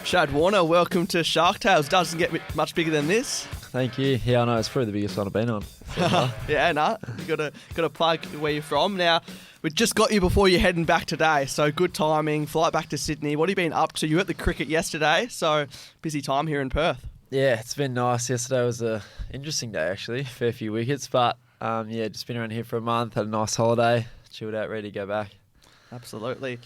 Shad Warner, welcome to Shark Tales. Doesn't get much bigger than this. Thank you. Yeah, I know, it's probably the biggest one I've been on. Yeah, nah. You got to plug where you're from. Now, we just got you before you're heading back today, so good timing. Flight back to Sydney. What have you been up to? You were at the cricket yesterday, so busy time here in Perth. Yeah, it's been nice. Yesterday was a interesting day actually. Fair few wickets, but yeah, just been around here for a month. Had a nice holiday. Chilled out, ready to go back. Absolutely.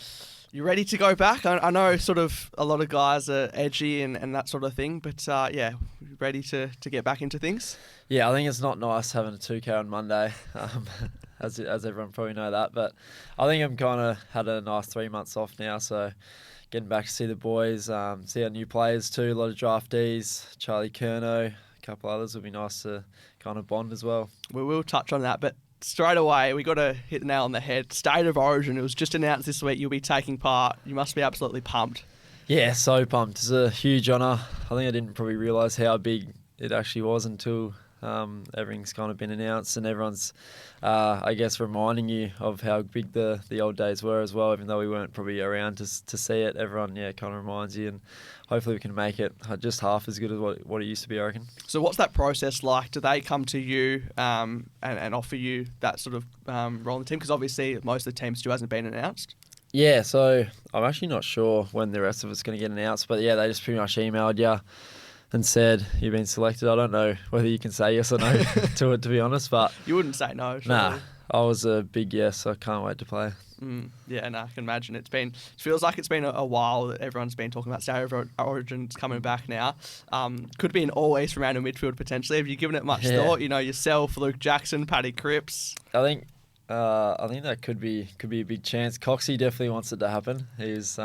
You ready to go back? I know sort of a lot of guys are edgy and that sort of thing, but yeah, ready to get back into things? Yeah, I think it's not nice having a 2K on Monday, as everyone probably know that. But I think I'm kind of had a nice 3 months off now, so getting back to see the boys, see our new players too, a lot of draftees, Charlie Curnow, a couple others will be nice to kind of bond as well. We will touch on that, but straight away, we got to hit the nail on the head. State of Origin, it was just announced this week you'll be taking part. You must be absolutely pumped. Yeah, so pumped. It's a huge honour. I think I didn't probably realise how big it actually was until everything's kind of been announced, and everyone's, I guess, reminding you of how big the old days were as well, even though we weren't probably around to see it. Everyone, yeah, kind of reminds you, and hopefully we can make it just half as good as what it used to be, I reckon. So what's that process like? Do they come to you and offer you that sort of role in the team? Because obviously most of the team still hasn't been announced. Yeah, so I'm actually not sure when the rest of it's going to get announced, but yeah, they just pretty much emailed you and said you've been selected. I don't know whether you can say yes or no to it, to be honest, but you wouldn't say no. Surely. Nah, I was a big yes. I can't wait to play. Yeah, no, I can imagine. It feels like it's been a while that everyone's been talking about State of Origin's coming back now. Could be an always from random midfield potentially. Have you given it much thought? You know, yourself, Luke Jackson, Paddy Cripps. I think that could be a big chance. Coxie definitely wants it to happen. He was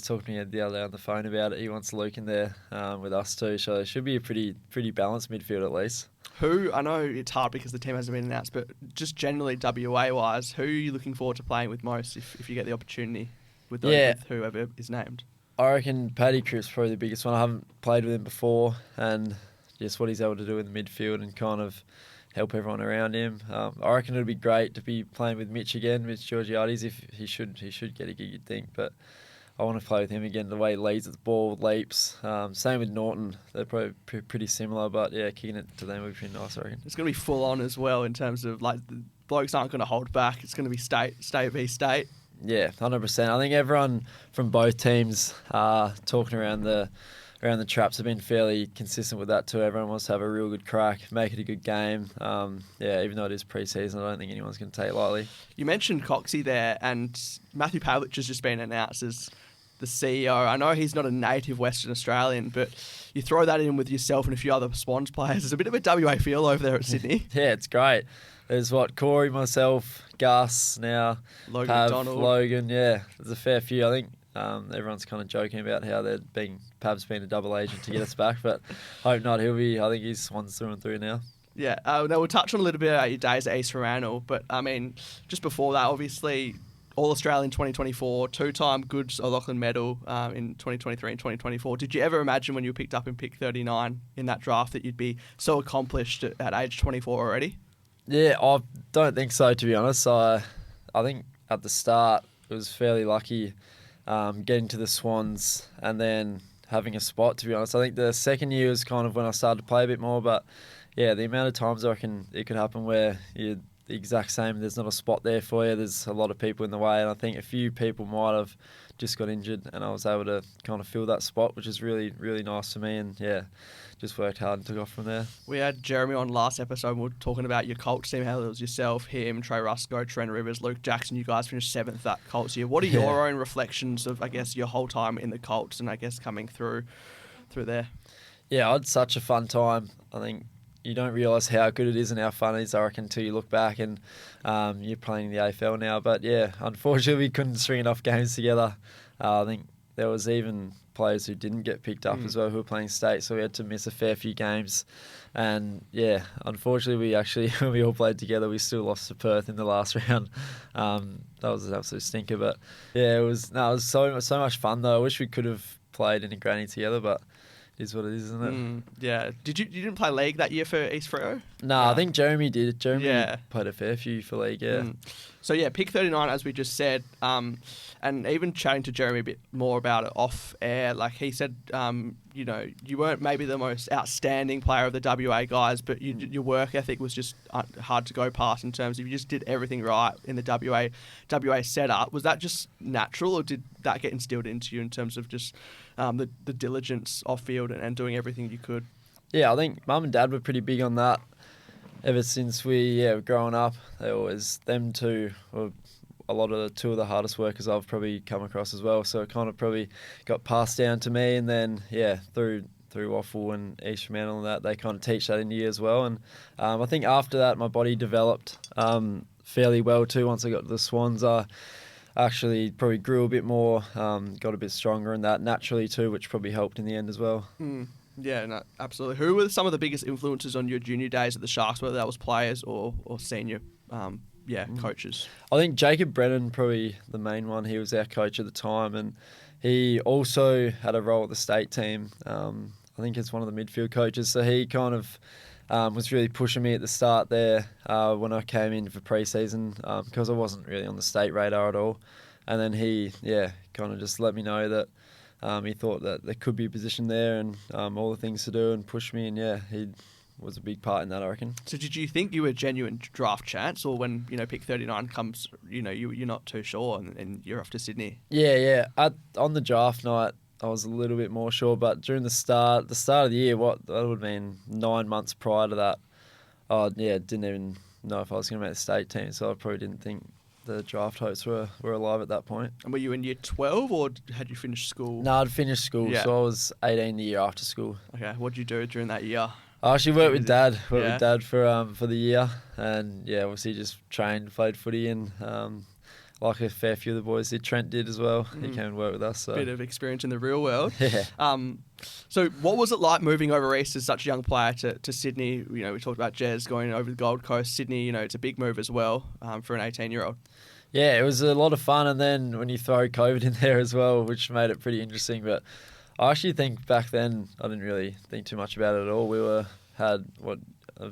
talking to me the other day on the phone about it. He wants Luke in there with us too, so it should be a pretty balanced midfield at least. Who, I know it's hard because the team hasn't been announced, but just generally WA-wise, who are you looking forward to playing with most if you get the opportunity with whoever is named? I reckon Paddy Cripps probably the biggest one. I haven't played with him before, and just what he's able to do in the midfield and kind of help everyone around him. I reckon it'd be great to be playing with Mitch again, Mitch Georgiades, if he should get a gig, you'd think, but I want to play with him again, the way he leads at the ball, leaps. Same with Norton. They're probably pretty similar, but yeah, kicking it to them would be pretty nice, I reckon. It's going to be full on as well in terms of, like, the blokes aren't going to hold back. It's going to be state v state. Yeah, 100%. I think everyone from both teams talking around the traps have been fairly consistent with that too. Everyone wants to have a real good crack, make it a good game. Yeah, even though it is pre-season, I don't think anyone's going to take it lightly. You mentioned Coxie there, and Matthew Pavlich has just been announced as the CEO. I know he's not a native Western Australian, but you throw that in with yourself and a few other Swans players. There's a bit of a WA feel over there at Sydney. Yeah, it's great. There's Corey, myself, Gus, now Logan Pav, McDonald. Logan, yeah. There's a fair few. I think everyone's kind of joking about how Pav's been a double agent to get us back, but hope not. I think he's Swans through and through now. Yeah, now we'll touch on a little bit about your days at East Fremantle, but I mean, just before that, obviously, All-Australian 2024, two-time Goods O'Loughlin medal in 2023 and 2024. Did you ever imagine when you were picked up in pick 39 in that draft that you'd be so accomplished at age 24 already? Yeah, I don't think so, to be honest. I think at the start it was fairly lucky getting to the Swans and then having a spot, to be honest. I think the second year was kind of when I started to play a bit more, but yeah, the amount of times I reckon it could happen where you're the exact same, there's not a spot there for you, there's a lot of people in the way, and I think a few people might have just got injured and I was able to kind of fill that spot, which is really, really nice for me, and yeah, just worked hard and took off from there. We had Jeremy on last episode and we were talking about your Colts team, how it was yourself, him, Trey Rusco, Trent Rivers, Luke Jackson. You guys finished 7th that Colts year. What are your own reflections of, I guess, your whole time in the Colts and I guess coming through there? Yeah, I had such a fun time. I think you don't realise how good it is and how fun it is, I reckon, until you look back and you're playing in the AFL now. But yeah, unfortunately we couldn't string enough games together. I think there was even players who didn't get picked up as well who were playing state, so we had to miss a fair few games. And yeah, unfortunately when we all played together, we still lost to Perth in the last round. That was an absolute stinker. But yeah, it was so much fun though. I wish we could have played in a granny together, but it is what it is, isn't it? Yeah. You didn't play league that year for East Freo? No, I think Jeremy did. Jeremy played a fair few for league, yeah. So yeah, pick 39, as we just said, and even chatting to Jeremy a bit more about it off air, like he said, you know, you weren't maybe the most outstanding player of the WA guys, but your work ethic was just hard to go past in terms of you just did everything right in the WA setup. Was that just natural, or did that get instilled into you in terms of just the diligence off field and doing everything you could? Yeah, I think Mum and Dad were pretty big on that. Ever since were growing up, they always, them two were two of the hardest workers I've probably come across as well. So it kind of probably got passed down to me, and then through Waffle and East Fremantle and that, they kind of teach that in you as well. And I think after that, my body developed fairly well too. Once I got to the Swans, I actually probably grew a bit more, got a bit stronger in that naturally too, which probably helped in the end as well. Yeah, no, absolutely. Who were some of the biggest influences on your junior days at the Sharks, whether that was players or senior coaches? I think Jacob Brennan, probably the main one. He was our coach at the time, and he also had a role at the state team. I think he's one of the midfield coaches, so he kind of was really pushing me at the start there when I came in for pre-season because I wasn't really on the state radar at all. And then he kind of just let me know that he thought that there could be a position there and all the things to do, and pushed me, and he was a big part in that, I reckon. So did you think you were a genuine draft chance, or when, pick 39 comes, you're not too sure and you're off to Sydney? Yeah. On the draft night, I was a little bit more sure, but during the start of the year, that would have been 9 months prior to that, didn't even know if I was going to make the state team, so I probably didn't think the draft hopes were alive at that point. And were you in year 12, or had you finished school? No, I'd finished school, so I was 18 the year after school. Okay, what did you do during that year? I actually worked with Dad. With Dad for the year, and obviously just trained, played footy, and like a fair few of the boys did. Trent did as well. He came and worked with us. So. Bit of experience in the real world. Yeah. So what was it like moving over east as such a young player to Sydney? We talked about Jez going over the Gold Coast. Sydney, it's a big move as well for an 18-year-old. Yeah, it was a lot of fun, and then when you throw COVID in there as well, which made it pretty interesting. But I actually think back then I didn't really think too much about it at all. We had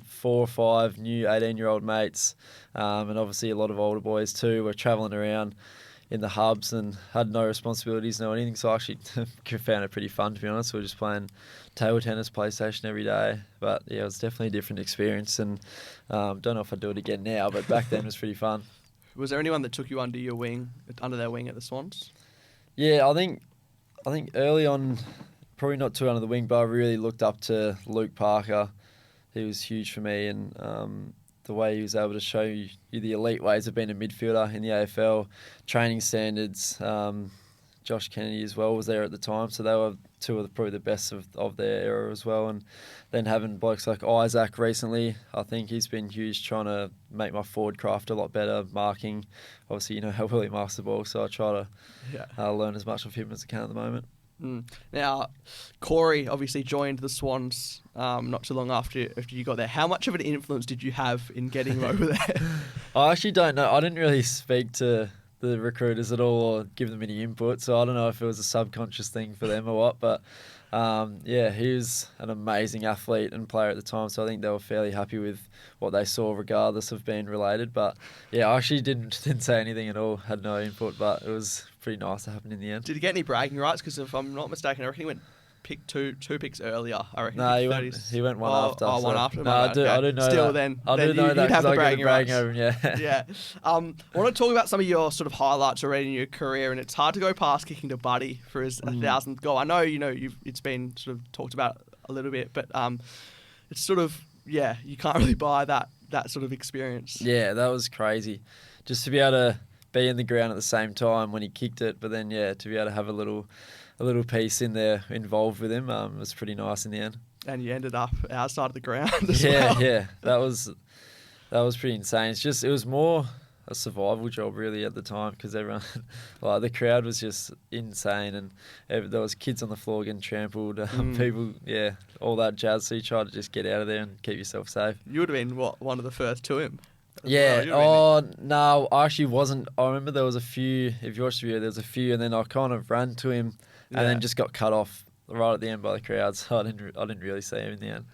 4 or 5 new 18-year-old mates, and obviously a lot of older boys too. Were travelling around in the hubs and had no responsibilities, no anything. So I actually found it pretty fun, to be honest. We were just playing table tennis, PlayStation every day. But it was definitely a different experience, and don't know if I'd do it again now, but back then it was pretty fun. Was there anyone that took you under their wing at the Swans? Yeah, I think early on, probably not too under the wing, but I really looked up to Luke Parker. He was huge for me, and the way he was able to show you the elite ways of being a midfielder in the AFL, training standards. Josh Kennedy as well was there at the time, so they were two of probably the best of their era as well. And then having blokes like Isaac recently, I think he's been huge, trying to make my forward craft a lot better, marking. Obviously, how well he marks the ball, so I try to learn as much of him as I can at the moment. Now, Corey obviously joined the Swans not too long after you got there. How much of an influence did you have in getting him over there? I actually don't know. I didn't really speak to the recruiters at all or give them any input, so I don't know if it was a subconscious thing for them or what, but he was an amazing athlete and player at the time, so I think they were fairly happy with what they saw regardless of being related. But I actually didn't say anything at all, had no input, but it was pretty nice to happen in the end. Did he get any bragging rights? Because if I'm not mistaken, I reckon he went two picks earlier. I reckon. No, he went one after. Oh, one after. No, I do know Still, that. I do know that because I got bragging over him, yeah. I want to talk about some of your sort of highlights already in your career, and it's hard to go past kicking to Buddy for his 1,000th goal. I know, it's been sort of talked about a little bit, but it's sort of, you can't really buy that sort of experience. Yeah, that was crazy. Just to be able to be in the ground at the same time when he kicked it, but then, to be able to have a little piece in there involved with him was pretty nice in the end. And you ended up outside of the ground as well. Yeah, that was pretty insane. It was more a survival job really at the time, because everyone, the crowd was just insane, and there was kids on the floor getting trampled, people, all that jazz. So you try to just get out of there and keep yourself safe. You would have been one of the first to him. No, I actually wasn't. I remember there was a few. If you watched the video, there was a few, and then I kind of ran to him. And then just got cut off right at the end by the crowd, so I didn't really see him in the end.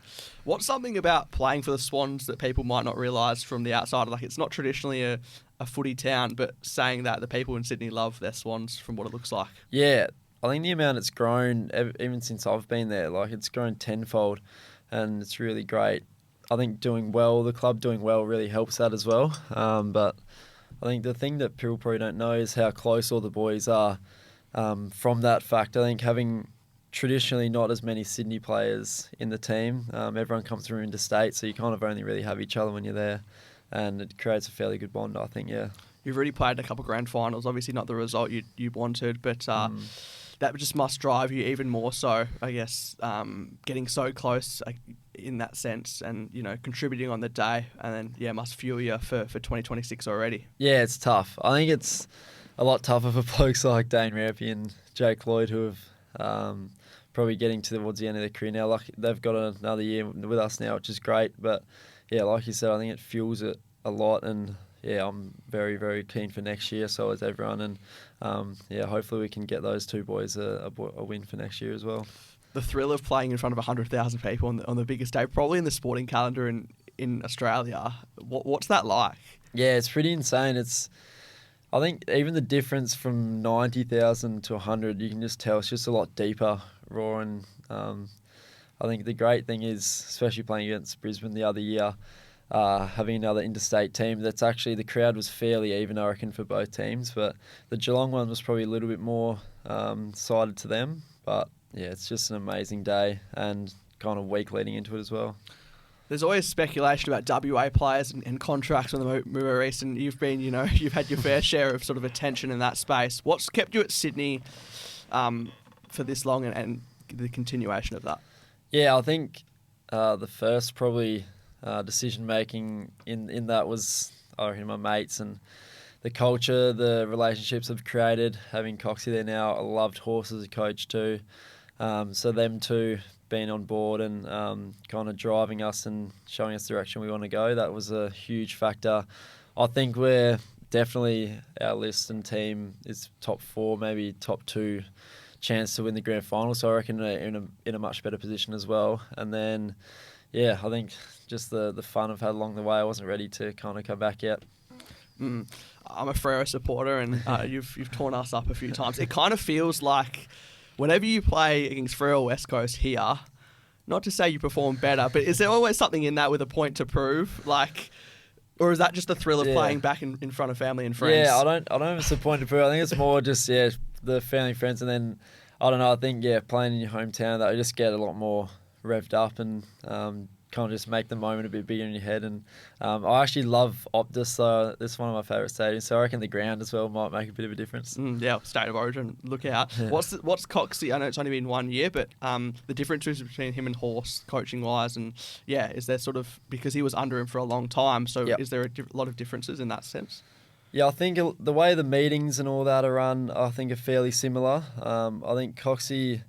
What's something about playing for the Swans that people might not realise from the outside? Like, it's not traditionally a footy town, but saying that the people in Sydney love their Swans from what it looks like. Yeah, I think the amount it's grown, even since I've been there, like it's grown tenfold, and it's really great. I think the club doing well really helps that as well. But I think the thing that people probably don't know is how close all the boys are. From that fact, I think having traditionally not as many Sydney players in the team, everyone comes from interstate, so you kind of only really have each other when you're there, and it creates a fairly good bond, I think, yeah. You've already played a couple of grand finals, obviously not the result you wanted, but that just must drive you even more so, I guess, getting so close in that sense and, you know, contributing on the day, and then, yeah, must fuel you for 2026 already. Yeah, it's tough. I think it's a lot tougher for blokes like Dane Rampy and Jake Lloyd, who have probably getting towards the end of their career now. Like, they've got another year with us now, which is great. But, yeah, like you said, I think it fuels it a lot, and yeah, I'm very, very keen for next year, so is everyone, and yeah, hopefully we can get those two boys a win for next year as well. The thrill of playing in front of 100,000 people on the biggest day, probably in the sporting calendar in Australia, what's that like? Yeah, it's pretty insane. I think even the difference from 90,000 to 100, you can just tell it's just a lot deeper, raw, and I think the great thing is, especially playing against Brisbane the other year, having another interstate team, that's actually, the crowd was fairly even, I reckon, for both teams, but the Geelong one was probably a little bit more sided to them. But yeah, it's just an amazing day and kind of week leading into it as well. There's always speculation about WA players and contracts on the move east, and you've had your fair share of sort of attention in that space. What's kept you at Sydney for this long, and the continuation of that? Yeah, I think the first probably decision making in that was, I reckon, my mates and the culture, the relationships I've created. Having Coxie there now, I loved Horse as a coach too. So them two being on board and kind of driving us and showing us the direction we want to go, that was a huge factor. I think we're definitely, our list and team is top 4, maybe top 2 chance to win the grand final. So I reckon we're in a much better position as well. And then, yeah, I think just the fun I've had along the way, I wasn't ready to kind of come back yet. I'm a Freo supporter, and you've torn us up a few times. It kind of feels like whenever you play against Freo West Coast here, not to say you perform better, but is there always something in that with a point to prove? Like, or is that just the thrill of playing back in front of family and friends? Yeah, I don't know if it's a point to prove. I think it's more just, the family and friends, and then, I don't know, I think, playing in your hometown, that you just get a lot more revved up and kind of just make the moment a bit bigger in your head. And I actually love Optus, so it's one of my favourite stadiums. So I reckon the ground as well might make a bit of a difference. State of origin, look out. Yeah. What's Coxie? I know it's only been 1 year, but the differences between him and Horse coaching wise, and is there sort of, because he was under him for a long time, so is there a lot of differences in that sense? Yeah, I think the way the meetings and all that are run, I think are fairly similar. I think Coxie,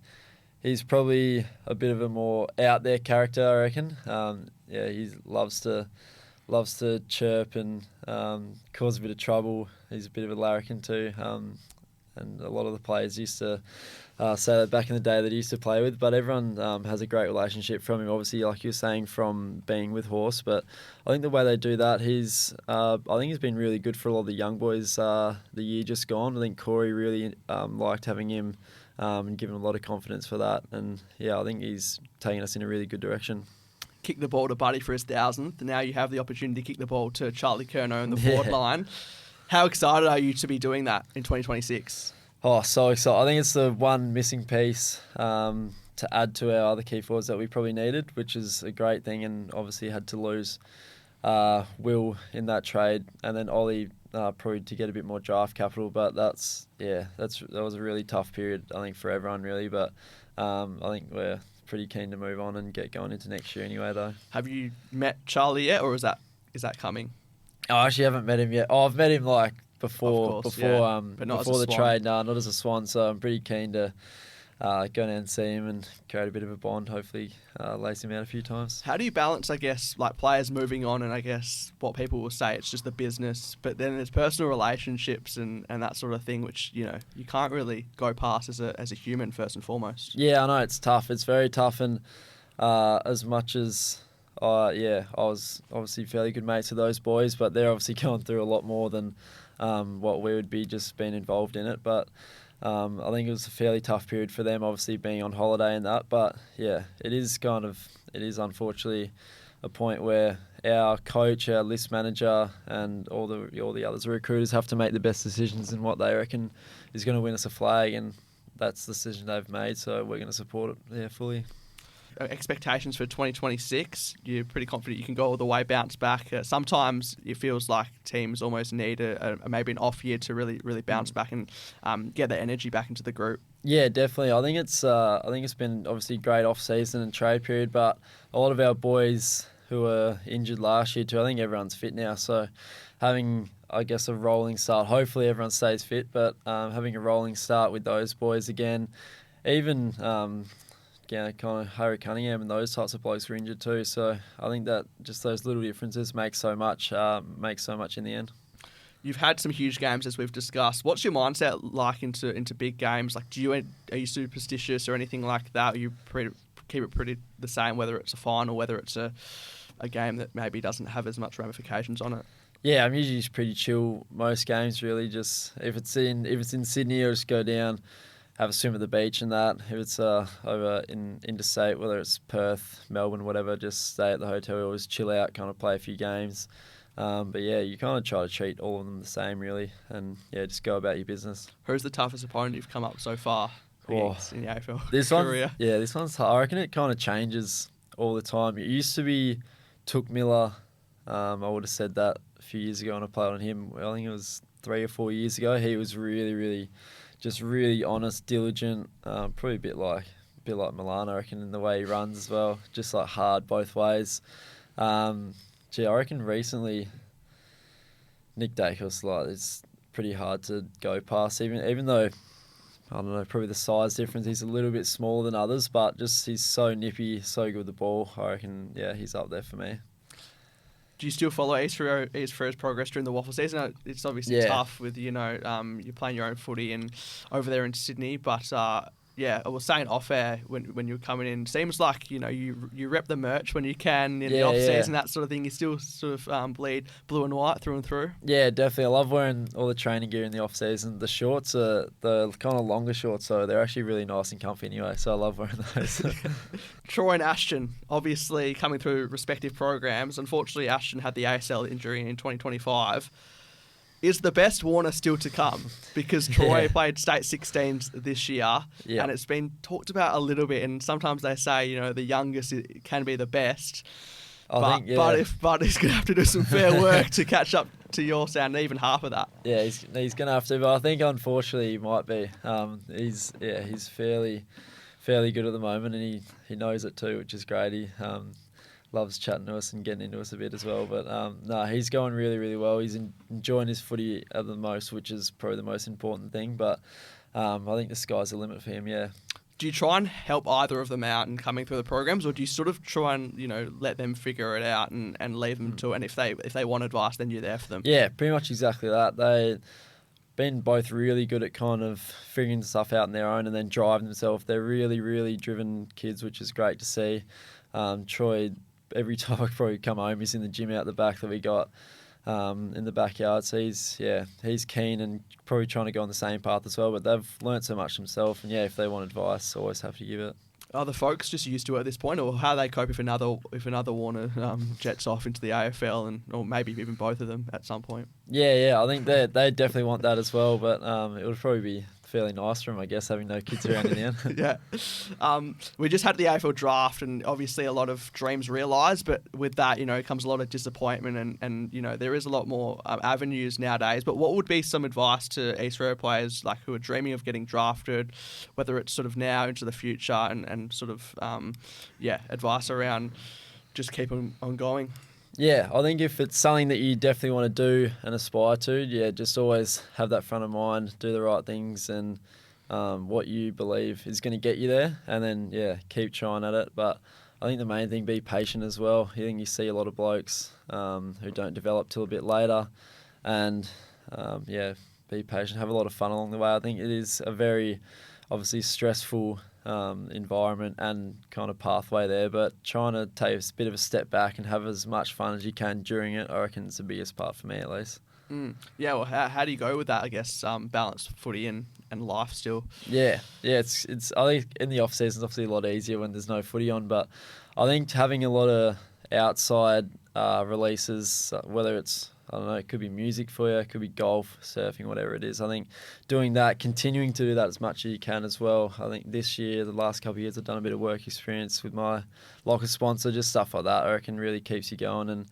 he's probably a bit of a more out there character, I reckon. He loves to chirp and cause a bit of trouble. He's a bit of a larrikin too. And a lot of the players used to say that back in the day that he used to play with. But everyone has a great relationship from him, obviously, like you were saying, from being with Horse. But I think the way they do that, I think he's been really good for a lot of the young boys the year just gone. I think Corey really liked having him and given him a lot of confidence for that. And I think he's taking us in a really good direction. Kick the ball to Buddy for his 1,000th. Now you have the opportunity to kick the ball to Charlie Curnow in the forward line. How excited are you to be doing that in 2026? Oh, so excited. I think it's the one missing piece to add to our other key forwards that we probably needed, which is a great thing, and obviously had to lose Will in that trade, and then Ollie probably to get a bit more draft capital. But that was a really tough period, I think, for everyone really. But I think we're pretty keen to move on and get going into next year anyway, though. Have you met Charlie yet, or is that coming? I actually haven't met him yet. Oh, I've met him before but not before the trade. No, not as a Swan. So I'm pretty keen to go down and see him and create a bit of a bond, hopefully lace him out a few times. How do you balance, I guess, like players moving on and I guess what people will say it's just the business, but then there's personal relationships and that sort of thing, which, you can't really go past as a human first and foremost. Yeah, I know, it's tough. It's very tough, and as much as, I was obviously fairly good mates with those boys, but they're obviously going through a lot more than what we would be just being involved in it. But I think it was a fairly tough period for them, obviously being on holiday and that. But yeah, it is unfortunately a point where our coach, our list manager, and all the others recruiters have to make the best decisions in what they reckon is going to win us a flag, and that's the decision they've made. So we're going to support it, fully. Expectations for 2026, you're pretty confident you can go all the way, bounce back. Sometimes it feels like teams almost need maybe an off year to really bounce back and get the energy back into the group. Yeah, definitely. I think it's been obviously a great off season and trade period, but a lot of our boys who were injured last year too, I think everyone's fit now. So having, I guess, a rolling start. Hopefully everyone stays fit, but having a rolling start with those boys again, even kind of Harry Cunningham and those types of blokes were injured too. So I think that just those little differences make so much in the end. You've had some huge games, as we've discussed. What's your mindset like into big games? Like, are you superstitious or anything like that? Or you keep it pretty the same, whether it's a final, whether it's a game that maybe doesn't have as much ramifications on it? Yeah, I'm usually just pretty chill most games. Really, just if it's in Sydney, I'll just go down, have a swim at the beach and that. If it's over in interstate, whether it's Perth, Melbourne, whatever, just stay at the hotel, always chill out, kind of play a few games. But yeah, you kind of try to treat all of them the same, really, and yeah, just go about your business. Who's the toughest opponent you've come up so far in the AFL career? This one's hard. I reckon it kind of changes all the time. It used to be Took Miller. I would have said that a few years ago when I played on him. I think it was 3 or 4 years ago. He was really honest, diligent, probably a bit like Milan, I reckon, in the way he runs as well. Just like hard both ways. I reckon recently Nick Dacos, it's pretty hard to go past, even though, I don't know, probably the size difference, he's a little bit smaller than others, but just he's so nippy, so good with the ball. I reckon, yeah, he's up there for me. Do you still follow East Ferro's progress during the Waffle season? It's obviously tough with, you're playing your own footy and over there in Sydney, but I was saying off air when you were coming in, seems like, you rep the merch when you can in the off season, that sort of thing. You still sort of bleed blue and white through and through. Yeah, definitely. I love wearing all the training gear in the off season. The shorts are the kind of longer shorts, so they're actually really nice and comfy anyway, so I love wearing those. Troy and Ashton, obviously coming through respective programs. Unfortunately, Ashton had the ACL injury in 2025. Is the best Warner still to come? Because Troy played state 16s this year, and it's been talked about a little bit. And sometimes they say, the youngest can be the best. But he's going to have to do some fair work to catch up to your sound, even half of that. Yeah, he's going to have to. But I think unfortunately he might be. He's fairly good at the moment, and he knows it too, which is great. He loves chatting to us and getting into us a bit as well. But he's going really, really well. He's enjoying his footy at the most, which is probably the most important thing. But I think the sky's the limit for him, yeah. Do you try and help either of them out in coming through the programs, or do you sort of try and, let them figure it out and leave them to it? And if they want advice, then you're there for them? Yeah, pretty much exactly that. They've been both really good at kind of figuring stuff out on their own and then driving themselves. They're really, really driven kids, which is great to see. Troy, every time I probably come home, he's in the gym out the back that we got in the backyard. So he's keen and probably trying to go on the same path as well. But they've learnt so much themselves, and if they want advice, always have to give it. Are the folks just used to it at this point, or how they cope if another Warner jets off into the AFL, or maybe even both of them at some point? Yeah, I think they definitely want that as well. But it would probably be fairly nice for him, I guess, having no kids around in the end. Yeah. We just had the AFL draft, and obviously a lot of dreams realised, but with that, comes a lot of disappointment, and there is a lot more avenues nowadays. But what would be some advice to East Ferro players who are dreaming of getting drafted, whether it's sort of now into the future, and sort of advice around just keeping on going? Yeah, I think if it's something that you definitely want to do and aspire to, just always have that front of mind, do the right things, and what you believe is going to get you there, and then keep trying at it. But I think the main thing, be patient as well. I think you see a lot of blokes who don't develop till a bit later, and be patient, have a lot of fun along the way. I think it is a very obviously stressful environment and kind of pathway there, but trying to take a bit of a step back and have as much fun as you can during it, I reckon, is the biggest part for me at least. Yeah, well, how do you go with that, I guess, balance footy and life still? Yeah, it's I think in the off season it's obviously a lot easier when there's no footy on, but I think having a lot of outside releases, whether it's, I don't know, it could be music for you, it could be golf, surfing, whatever it is. I think doing that, continuing to do that as much as you can as well. I think this year, the last couple of years, I've done a bit of work experience with my locker sponsor, just stuff like that. I reckon really keeps you going and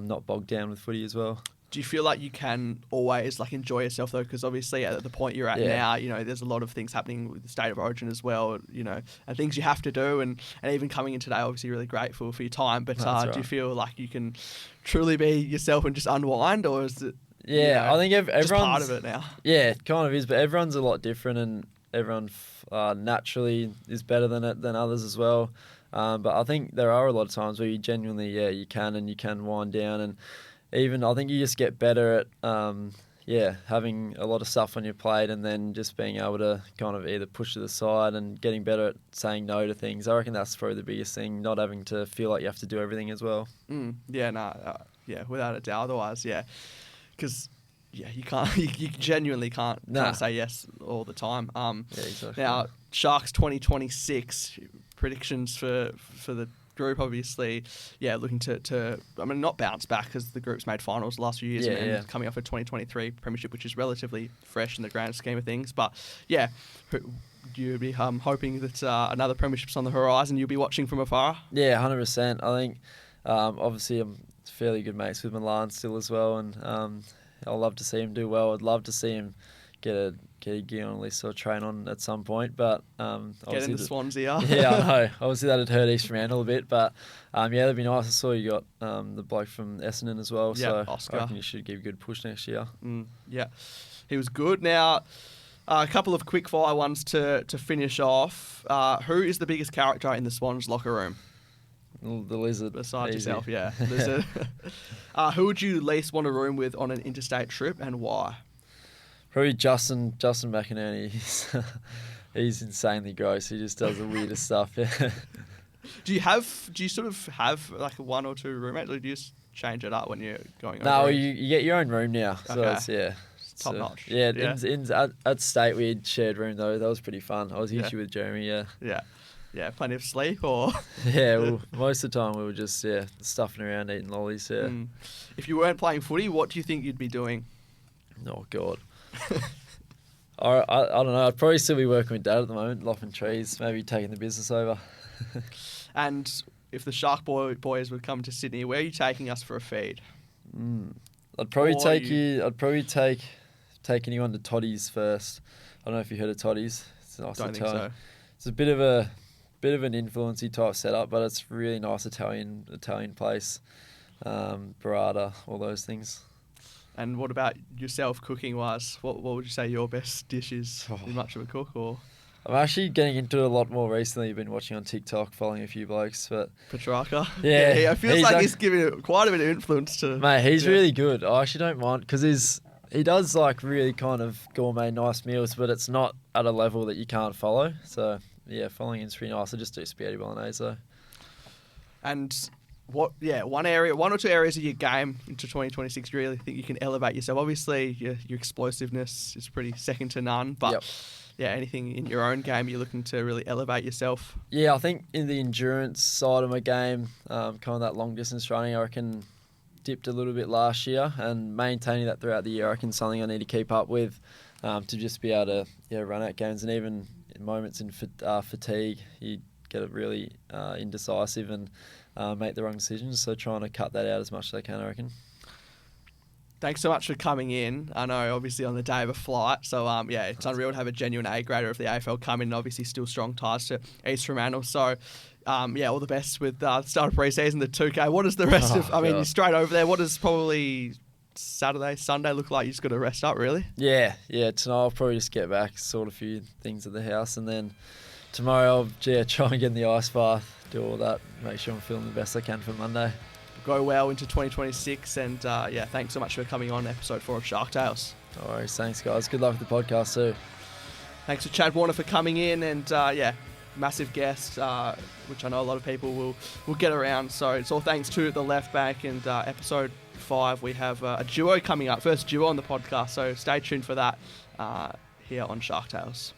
not bogged down with footy as well. Do you feel like you can always enjoy yourself though? Because obviously at the point you're at now, there's a lot of things happening with the state of origin as well, and things you have to do, and even coming in today, obviously really grateful for your time. But right. Do you feel like you can truly be yourself and just unwind, or is it? Yeah, I think everyone's just part of it now. Yeah, it kind of is, but everyone's a lot different, and everyone naturally is better than others as well. But I think there are a lot of times where you genuinely, you can wind down, and even I think you just get better at having a lot of stuff on your plate, and then just being able to kind of either push to the side and getting better at saying no to things. I reckon that's probably the biggest thing, not having to feel like you have to do everything as well. Without a doubt. Otherwise, because you can't, you genuinely can't say yes all the time. Exactly. Now, Sharks 2026 predictions for the group, obviously, looking to not bounce back because the group's made finals the last few years, and coming off a 2023 premiership, which is relatively fresh in the grand scheme of things. But you'd be hoping that another premiership's on the horizon. You'll be watching from afar. 100%. I think obviously I'm fairly good mates with Milan still as well, and I'll love to see him do well. I'd love to see him get a gig on a list or train on at some point, but get in the Swans here. I know. Obviously that'd hurt East Fremantle a bit, but that'd be nice. I saw you got the bloke from Essendon as well, so Oscar. I reckon you should give a good push next year. He was good. Now, a couple of quick fire ones to finish off. Who is the biggest character in the Swans locker room? The Lizard. Besides yourself, Lizard. Who would you least want to room with on an interstate trip, and why? Probably Justin McInerney. He's insanely gross. He just does the weirdest stuff. Yeah. Do you sort of have like one or two roommates, or do you just change it up when you're going over? No, you get your own room now. So it's top notch. At State we had shared room though. That was pretty fun. I was usually with Jeremy. Yeah, plenty of sleep, or well, most of the time we were just stuffing around eating lollies. If you weren't playing footy, what do you think you'd be doing? Oh God. I don't know. I'd probably still be working with Dad at the moment, lopping trees, maybe taking the business over. And if the Shark boys would come to Sydney, where are you taking us for a feed? I'd probably take anyone to Toddy's first. I don't know if you heard of Toddy's. It's a nice Don't think so. It's a bit of an influency type setup, but it's really nice Italian place. Burrata, all those things. And what about yourself, cooking-wise? What would you say your best dish is? Are you much of a cook, or? I'm actually getting into it a lot more recently. I've been watching on TikTok, following a few blokes, but Petrarca. Yeah, I feel like he's giving quite a bit of influence to. Mate, he's really good. I actually don't mind because he does like really kind of gourmet, nice meals, but it's not at a level that you can't follow. So following him's pretty nice. I just do spaghetti bolognese though. And one or two areas of your game into 2026 you really think you can elevate yourself? Obviously, your explosiveness is pretty second to none, but anything in your own game you're looking to really elevate yourself? Yeah, I think in the endurance side of my game, kind of that long distance running, I reckon dipped a little bit last year, and maintaining that throughout the year, I reckon something I need to keep up with to just be able to run out games, and even in moments in fatigue, you get really indecisive and make the wrong decisions. So trying to cut that out as much as I can, I reckon. Thanks so much for coming in. I know, obviously, on the day of a flight. So, it's unreal to have a genuine A-grader of the AFL come in, and obviously still strong ties to East Fremantle. So, all the best with the start of pre-season, the 2K. What is the rest of... you're straight over there. What is probably Saturday, Sunday look like you just got to rest up, really? Yeah. Tonight I'll probably just get back, sort a few things at the house, and then tomorrow I'll try and get in the ice bath, do all that, make sure I'm feeling the best I can for Monday. Go well into 2026, and thanks so much for coming on episode 4 of Shark Tales. No worries, thanks guys. Good luck with the podcast too. Thanks to Chad Warner for coming in, and massive guest, which I know a lot of people will get around. So it's all thanks to the left back, and episode 5 we have a duo coming up, first duo on the podcast. So stay tuned for that here on Shark Tales.